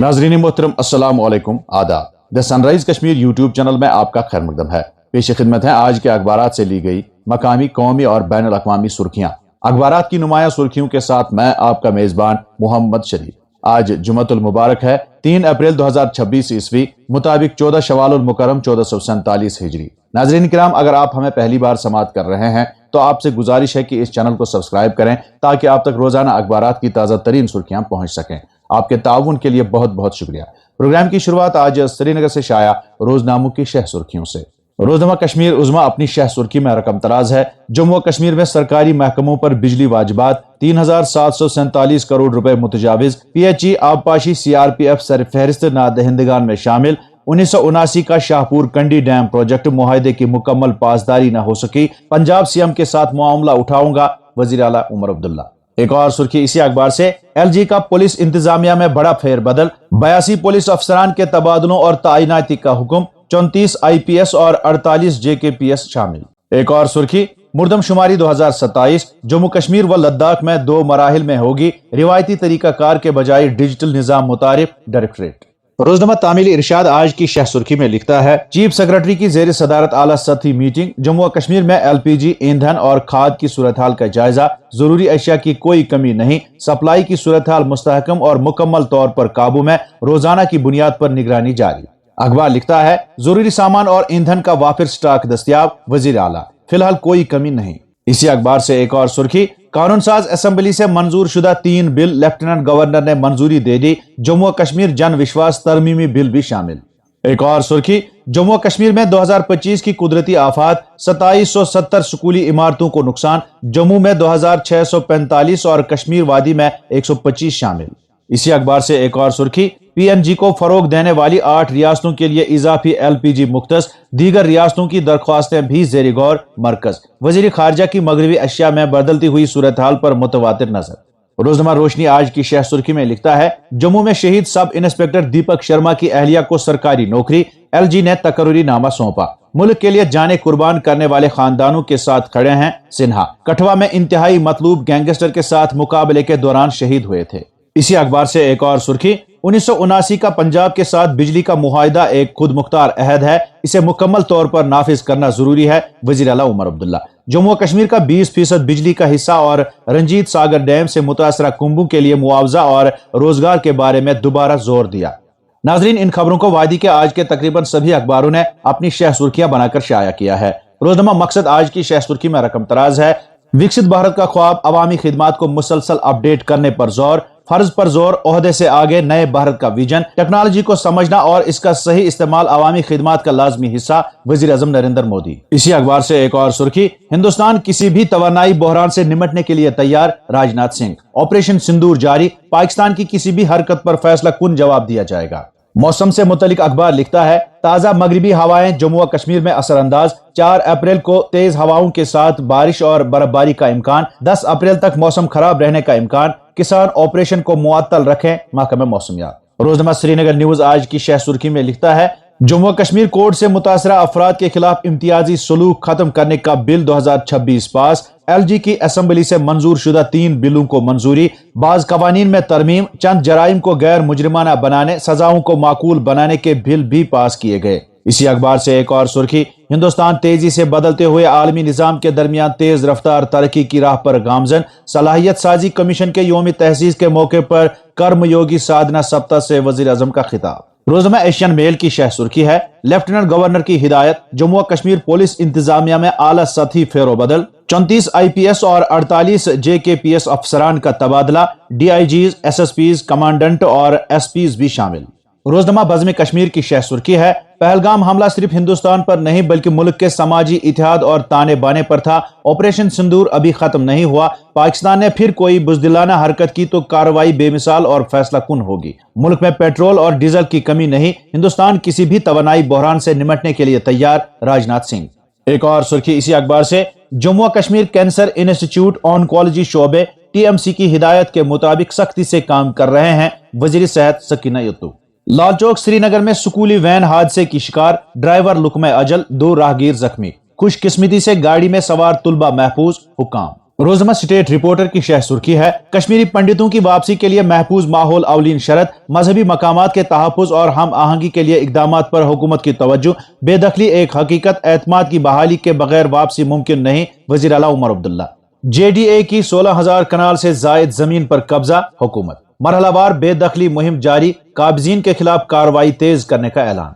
नाजरीन मोहतरम अस्सलाम वालेकुम आदाब। The sunrise Kashmir YouTube channel में आपका खैर मकदम है। पेश खिदमत है आज के अखबारात से ली गई मकामी, कौमी और बैन अल-अक़वामी सुर्खियाँ। अखबारात की नुमाया सुर्खियों के साथ मैं आपका मेज़बान मोहम्मद शरीफ। आज जुमअतुल मुबारक है 3 अप्रैल 2026 ईस्वी मुताबिक 14 शवालुल मुकर्रम 1447 हिजरी। नाजरीन किराम, अगर आप हमें पहली बार समाअत कर रहे हैं तो आपसे गुजारिश है कि इस चैनल को सब्सक्राइब करें ताकि आप तक रोजाना अखबारात की ताज़ा तरीन सुर्खियां पहुंच सकें। आपके ताउन के लिए बहुत बहुत शुक्रिया। प्रोग्राम की शुरुआत आज श्रीनगर से शाया रोजनामों की शह सुर्खियों से। रोजनामा कश्मीर उज़्मा अपनी शह सुर्खी में रकम तराज है। जम्मू और कश्मीर में सरकारी महकमों पर बिजली वाजिबात 3747 करोड़ रुपए मुतजाविज। PHE आबपाशी CRPF सरफहरिस्त नादहिंदगान में शामिल। 1979 का शाहपुर कंडी डैम प्रोजेक्ट मुआहदे की मुकम्मल पासदारी न हो सकी। पंजाब CM के साथ मामला उठाऊंगा, वजीर आला उमर अब्दुल्ला। एक और सुर्खी इसी अखबार से, LG का पुलिस इंतजामिया में बड़ा फेरबदल। 82 पुलिस अफसरान के तबादलों और तैनाती का हुक्म। 34 IPS और 48 JKPS शामिल। एक और सुर्खी, मुर्दमशुमारी 2027 जम्मू कश्मीर व लद्दाख में 2 मराहिल में होगी। रिवायती तरीकाकार के बजाय डिजिटल निजाम मुतारिफ डायरेक्टरेट। रोजनामा तामील इरशाद आज की शह सुर्खी में लिखता है, चीफ सेक्रेटरी की जेर सदारत आला सतही मीटिंग। जम्मू और कश्मीर में LPG, ईंधन और खाद की सूरत हाल का जायजा। जरूरी अशिया की कोई कमी नहीं। सप्लाई की सूरत हाल मुस्तहकम और मुकम्मल तौर पर काबू में। रोजाना की बुनियाद पर निगरानी जारी। अखबार लिखता है, जरूरी सामान और ईंधन का वाफिर स्टॉक दस्तयाब। वजीर आला, फिलहाल कोई कमी नहीं। इसी अखबार से एक और सुर्खी, कानून साज असेंबली से मंजूर शुदा 3 बिल लेफ्टिनेंट गवर्नर ने मंजूरी दे दी। जम्मू और कश्मीर जन विश्वास तरमीमी बिल भी शामिल। एक और सुर्खी, जम्मू और कश्मीर में 2025 की कुदरती आफात 2770 स्कूली इमारतों को नुकसान। जम्मू में 2645 और कश्मीर वादी में 125 शामिल। इसी अखबार से एक और सुर्खी, PNG को फरोग देने वाली 8 रियासतों के लिए इजाफी LPG मुख्तस। दीगर रियासतों की दरख्वास्तें भी ज़ेर गौर मरकज। वजीर खारजा की मगरबी एशिया में बदलती हुई सूरत हाल पर मुतवातिर नजर। रोजनामा रोशनी आज की शह सुर्खी में लिखता है, जम्मू में शहीद सब इंस्पेक्टर दीपक शर्मा की अहलिया को सरकारी नौकरी। LG ने तकर्री नामा सौंपा। मुल्क के लिए जाने कुर्बान करने वाले खानदानों के साथ खड़े हैं सिन्हा। कठवा में इंतहाई मतलूब गैंगस्टर के साथ मुकाबले के दौरान शहीद हुए थे। इसी अखबार से एक और सुर्खी, 1979 का पंजाब के साथ बिजली का मुआहिदा एक खुद मुख्तार अहद है। इसे मुकम्मल तौर पर नाफिज करना जरूरी है। वजीर आला उमर अब्दुल्ला। जम्मू और कश्मीर का 20% बिजली का हिस्सा और रंजीत सागर डैम से मुतासरा कुंभों के लिए मुआवजा और रोजगार के बारे में दोबारा जोर दिया। नाजरीन, इन खबरों को वादी के आज के तकरीबन सभी अखबारों ने अपनी शह सुर्खियां बनाकर शाया किया है। रोजनामा मकसद आज की शह सुर्खी में रकम तराज है। विकसित भारत का ख्वाब, अवामी खिदमात को मुसलसल अपडेट करने पर जोर। फर्ज पर जोर, ओहदे से आगे नए भारत का विजन। टेक्नोलॉजी को समझना और इसका सही इस्तेमाल अवामी खिदमात का लाजमी हिस्सा। वजीर आजम नरेंद्र मोदी। इसी अखबार से एक और सुर्खी, हिंदुस्तान किसी भी तवानाई बहरान से निमटने के लिए तैयार। राजनाथ सिंह। ऑपरेशन सिंदूर जारी। पाकिस्तान की किसी भी हरकत पर फैसला कुन जवाब दिया जाएगा। मौसम से मुतलिक अखबार लिखता है, ताजा मगरिबी हवाएं जम्मू और कश्मीर में असरअंदाज। 4 अप्रैल को तेज हवाओं के साथ बारिश और बर्फबारी का इम्कान। 10 अप्रैल तक मौसम खराब रहने का इम्कान। किसान ऑपरेशन को मुअत्तल रखें, महकमा मौसमियात। रोजनामा श्रीनगर न्यूज आज की शह सुर्खी में लिखता है, जम्मू और कश्मीर कोर्ट से मुतासरा अफराद के खिलाफ इम्तियाजी सलूक खत्म करने का बिल 2026 पास। LG की असेंबली से मंजूर शुदा 3 बिलों को मंजूरी। बाज कवानीन में तरमीम। चंद जराइम को गैर मुजरिमाना बनाने, सजाओं को माकूल बनाने के बिल भी पास किए गए। इसी अखबार से एक और सुर्खी, हिंदुस्तान तेजी से बदलते हुए आलमी निजाम के दरमियान तेज रफ्तार तरक्की की राह पर गामजन। सलाहियत साजी कमीशन के यौम तहसीस के मौके पर कर्मयोगी साधना सप्ताह से वजीर आजम का खिताब। रोजनामा एशियन मेल की शह सुर्खी है, लेफ्टिनेंट गवर्नर की हिदायत। जम्मू और कश्मीर पुलिस इंतजामिया में आला सतही फेरोबदल। 34 IPS और 48 JKPS अफसरान का तबादला। DIGs, SSPs, कमांडेंट और SPs भी शामिल। रोजनामा बज़्म कश्मीर की शह सुर्खी है, पहलगाम हमला सिर्फ हिंदुस्तान पर नहीं बल्कि मुल्क के समाजी इतिहाद और ताने बाने पर था। ऑपरेशन सिंदूर अभी खत्म नहीं हुआ। पाकिस्तान ने फिर कोई बुजदिलाना हरकत की तो कार्रवाई बेमिसाल और फैसला कुन होगी। मुल्क में पेट्रोल और डीजल की कमी नहीं। हिंदुस्तान किसी भी तवानाई बहरान से निमटने के लिए तैयार। राजनाथ सिंह। एक और सुर्खी इसी अखबार से, जम्मू और कश्मीर कैंसर इंस्टीट्यूट ऑन्कोलॉजी शोबे TMC की हिदायत के मुताबिक सख्ती से काम कर रहे हैं। वजीर सेहत सकीना यत्तू। लाल चौक श्रीनगर में स्कूली वैन हादसे की शिकार। ड्राइवर लुकमे अजल, 2 राहगीर जख्मी। खुशकिस्मती से गाड़ी में सवार तुलबा महफूज। हुकाम। रोजनामा स्टेट रिपोर्टर की शह सुर्खी है, कश्मीरी पंडितों की वापसी के लिए महफूज माहौल अवलीन शरत, मजहबी मकामात के तहफ़्फ़ुज़ और हम आहंगी के लिए इक़दामात पर हुकूमत की तवज्जो, बेदखली एक हकीकत, एतमाद की बहाली के बगैर वापसी मुमकिन नहीं, वज़ीर आला उमर अब्दुल्ला। JDA की 16,000 कनाल से जायद जमीन पर कब्जा, हुकूमत। मरहलावार बेदखली मुहिम जारी, काबिज़ीन के खिलाफ कार्रवाई तेज करने का ऐलान।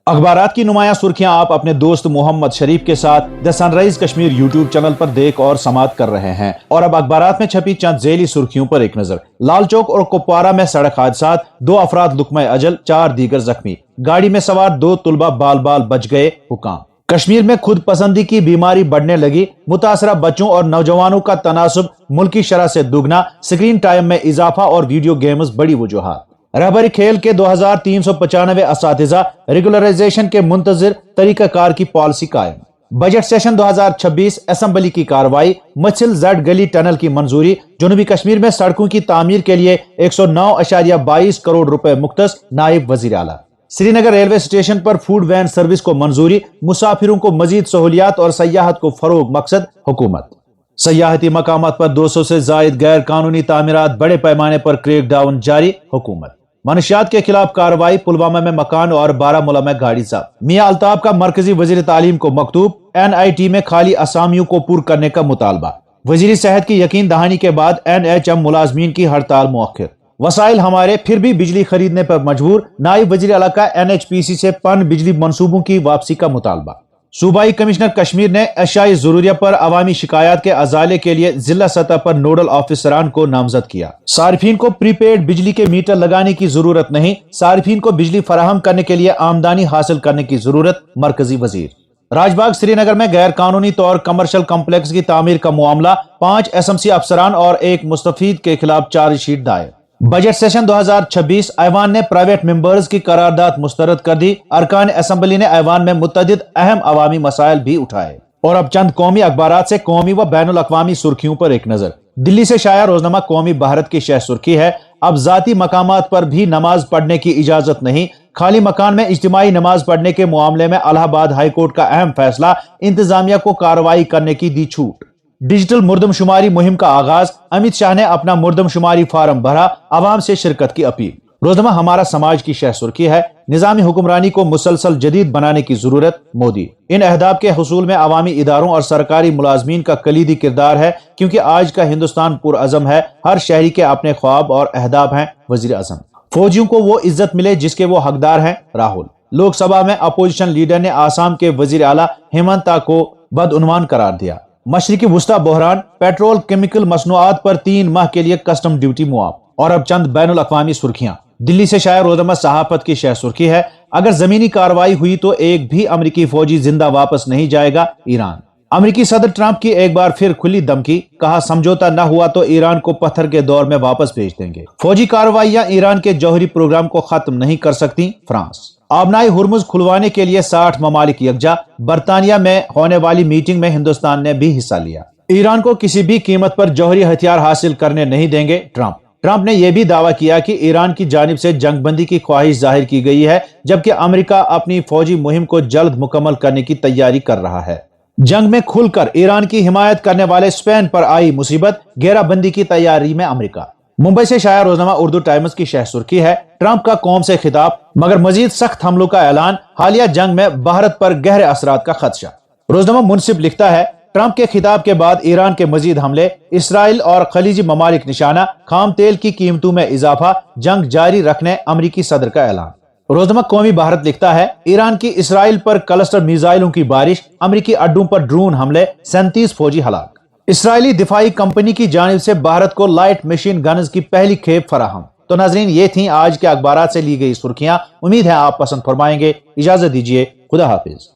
अखबारात की नुमाया सुर्खियां आप अपने दोस्त मोहम्मद शरीफ के साथ the sunrise Kashmir YouTube channel पर देख और समात कर रहे हैं। और अब अखबारात में छपी चंद झेली सुर्खियों पर एक नजर। लाल चौक और कुपवारा में सड़क हादसात, 2 अफराद लुकमे अजल, 4 दीगर जख्मी। गाड़ी में सवार 2 तुलबा बाल बाल बच गए, हुकाम। कश्मीर में खुद पसंदी की बीमारी बढ़ने लगी, मुतासरा बच्चों और नौजवानों का तनासुब मुल्की शरह से दुगना, स्क्रीन टाइम में इजाफा और वीडियो गेम्स बड़ी वजूहात। रहबरी खेल के 2395 असातिज़ा, रेगुलराइजेशन के मुंतजिर तरीकाकार की पॉलिसी कायम। बजट सेशन 2026, असेंबली की कार्रवाई, मछिल जड गली टनल की मंजूरी, जनूबी कश्मीर में सड़कों की तामीर के लिए 109.22 करोड़ रुपए मुख्तस, नायब वजीर आला। श्रीनगर रेलवे स्टेशन पर फूड वैन सर्विस को मंजूरी, मुसाफिरों को मजीद सहूलियात और सयाहत को फरोग, मकसद हुकूमत। सयाहती मकामात पर 200 से जायद गैर कानूनी तामीरात, बड़े पैमाने पर क्रैक डाउन जारी, हुकूमत। मनशियात के खिलाफ कार्रवाई, पुलवामा में मकान और बारामूला में गाड़ी जब्त। मियां अल्ताफ का मरकजी वजीर तालीम को मकतूब, NIT में खाली असामियों को पूर करने का मुतालबा। वजीर सेहत की यकीन दहानी के बाद NHM मुलाजमीन की हड़ताल मुअख्खर। वसाइल हमारे, फिर भी बिजली खरीदने पर मजबूर, नायब वजीर आला का NHPC से पन बिजली मंसूबों की वापसी का मुतालबा। सूबाई कमिश्नर कश्मीर ने अशाई जरूरिया पर अवामी शिकायत के अजाले के लिए जिला सतह पर नोडल ऑफिसरान को नामजद किया। सार्फिन को प्रीपेड बिजली के मीटर लगाने की जरूरत नहीं, सार्फिन को बिजली फराहम करने के लिए आमदनी हासिल करने की जरूरत, मरकजी वजीर। राजबाग श्रीनगर में गैर कानूनी तौर कमर्शियल कम्प्लेक्स की तामीर का मामला, 5 SMC अफसरान और 1 मुस्तफीद के खिलाफ चार्जशीट दायर। बजट सेशन 2026, ऐवान ने प्राइवेट मेंबर्स की करारदाद मुस्तरद कर दी। अरकान असेंबली ने ऐवान में मुतअद्दिद अहम अवामी मसाइल भी उठाए। और अब चंद कौमी अखबारात से कौमी व बैनुल अक़वामी सुर्खियों पर एक नजर। दिल्ली से शाया रोजनामा कौमी भारत की शह सुर्खी है, अब जाती मकामात पर भी नमाज पढ़ने की इजाजत नहीं, खाली मकान में इज्तिमाई नमाज पढ़ने के मामले में इलाहाबाद हाईकोर्ट का अहम फैसला, इंतजामिया को कार्रवाई करने की दी छूट। डिजिटल मुर्दमशुमारी मुहिम का आगाज, अमित शाह ने अपना मुर्दमशुमारी फार्म भरा, आवाम से शिरकत की अपील। रोजनामा हमारा समाज की शह सुर्खी है, निजामी हुक्मरानी को मुसलसल जदीद बनाने की जरूरत, मोदी। इन अहदाफ के हुसूल में अवामी इदारों और सरकारी मुलाजमीन का कलीदी किरदार है, क्योंकि आज का हिंदुस्तान पुरअज़म है, हर शहरी के अपने ख्वाब और अहदाफ हैं, वजीर आज़म। फौजियों को वो इज्जत मिले जिसके वो हकदार हैं, राहुल। लोकसभा में अपोजिशन लीडर ने आसाम के वजीर आला हेमंता को बदउन्वान करार दिया। मशरिकी वुस्ता बहरान, पेट्रोल केमिकल मसनूआत पर 3 माह के लिए कस्टम ड्यूटी मुआफ। और अब चंद बैनुल अक़वामी सुर्खियां। दिल्ली से शाया रोजनामा सहाफत की शह सुर्खी है, अगर जमीनी कार्रवाई हुई तो एक भी अमरीकी फौजी जिंदा वापस नहीं जाएगा, ईरान। अमरीकी सदर ट्रंप की एक बार फिर खुली धमकी, कहा समझौता न हुआ तो ईरान को पत्थर के दौर में वापस भेज देंगे। फौजी कार्रवाइयां ईरान के जौहरी प्रोग्राम को खत्म नहीं कर सकती, फ्रांस। आबनाई हुर्मुज खुलवाने के लिए 60 ममालिक यकजा, बरतानिया में होने वाली मीटिंग में हिंदुस्तान ने भी हिस्सा लिया। ईरान को किसी भी कीमत पर जौहरी हथियार हासिल करने नहीं देंगे, ट्रंप ने यह भी दावा किया कि ईरान की जानिब से जंगबंदी की ख्वाहिश जाहिर की गई है, जबकि अमेरिका अपनी फौजी मुहिम को जल्द मुकम्मल करने की तैयारी कर रहा है। जंग में खुलकर ईरान की हिमायत करने वाले स्पेन पर आई मुसीबत, घेराबंदी की तैयारी में अमेरिका। मुंबई से शाया रोजनामा उर्दू टाइम्स की शह सुर्खी है, ट्रंप का कौम से खिताब, मगर मजीद सख्त हमलों का ऐलान, हालिया जंग में भारत पर गहरे असरात का खदशा। रोजनामा मुनसिफ लिखता है, ट्रंप के खिताब के बाद ईरान के मजीद हमले, इसराइल और खलीजी ममालिक निशाना, खाम तेल की कीमतों में इजाफा, जंग जारी रखने अमरीकी सदर का ऐलान। रोजनामा कौमी भारत लिखता है, ईरान की इसराइल पर क्लस्टर मिसाइलों की बारिश, अमरीकी अड्डों पर ड्रोन हमले, 37 फौजी हलाक। इसराइली दिफाई कंपनी की जानिब से भारत को लाइट मशीन गन्स की पहली खेप फराहम। तो नाजरीन, ये थी आज के अखबारात से ली गई सुर्खियां। उम्मीद है आप पसंद फरमाएंगे। इजाजत दीजिए, खुदा हाफिज।